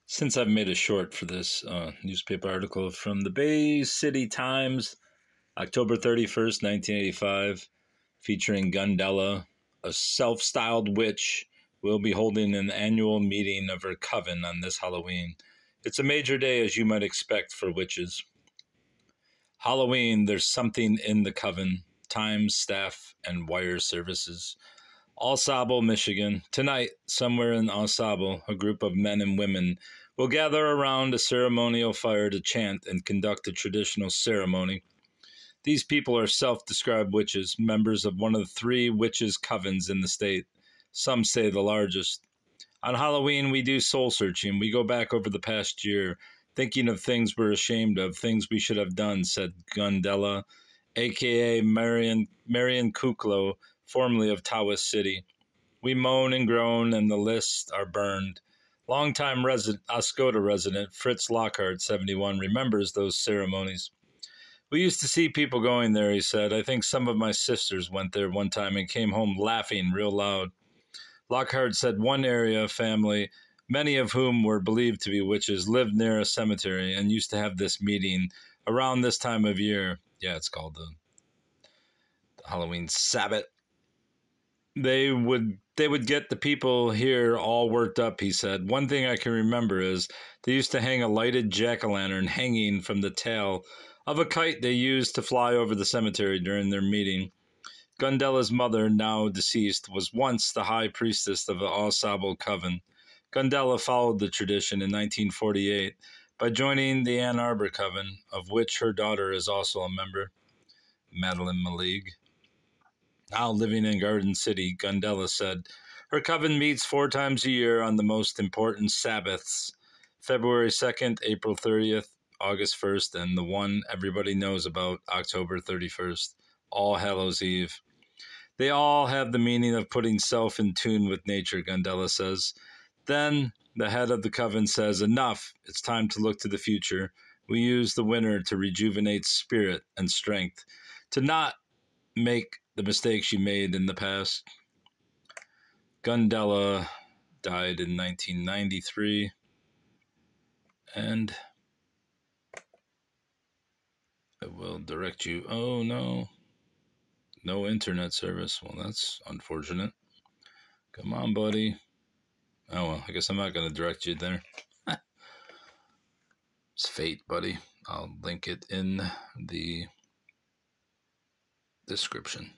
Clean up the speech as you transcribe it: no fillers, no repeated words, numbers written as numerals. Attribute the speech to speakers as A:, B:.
A: Since I've made a short for this newspaper article from the Bay City Times, October 31st, 1985, featuring Gundella, a self-styled witch, will be holding an annual meeting of her coven on this Halloween. It's a major day, as you might expect, for witches. Halloween, there's something in the coven, time, staff, and wire services. Sable, Michigan. Tonight, somewhere in Sable, a group of men and women will gather around a ceremonial fire to chant and conduct a traditional ceremony. These people are self-described witches, members of one of the 3 witches' covens in the state. Some say the largest. On Halloween, we do soul-searching. We go back over the past year, thinking of things we're ashamed of, things we should have done, said Gundella, a.k.a. Marion Kuklo, formerly of Tawas City. We moan and groan, and the lists are burned. Longtime Oscoda resident Fritz Lockhart, 71, remembers those ceremonies. We used to see people going there, he said. I think some of my sisters went there one time and came home laughing real loud. Lockhart said one area family, many of whom were believed to be witches, lived near a cemetery and used to have this meeting around this time of year. Yeah, it's called the Halloween Sabbat. They would get the people here all worked up, he said. One thing I can remember is they used to hang a lighted jack-o'-lantern hanging from the tail of a kite they used to fly over the cemetery during their meeting. Gundella's mother, now deceased, was once the high priestess of the All Sable Coven. Gundella followed the tradition in 1948 by joining the Ann Arbor Coven, of which her daughter is also a member, Madeline Malig. Now living in Garden City, Gundella said, her coven meets 4 times a year on the most important Sabbaths, February 2nd, April 30th, August 1st, and the one everybody knows about, October 31st, All Hallows Eve. They all have the meaning of putting self in tune with nature, Gundella says. Then the head of the coven says, enough, it's time to look to the future. We use the winter to rejuvenate spirit and strength, to not make the mistakes you made in the past. Gundella died in 1993, and it will direct you. Oh no, no internet service. Well, that's unfortunate. Come on, buddy. Oh well, I guess I'm not going to direct you there. It's fate, buddy. I'll link it in the description.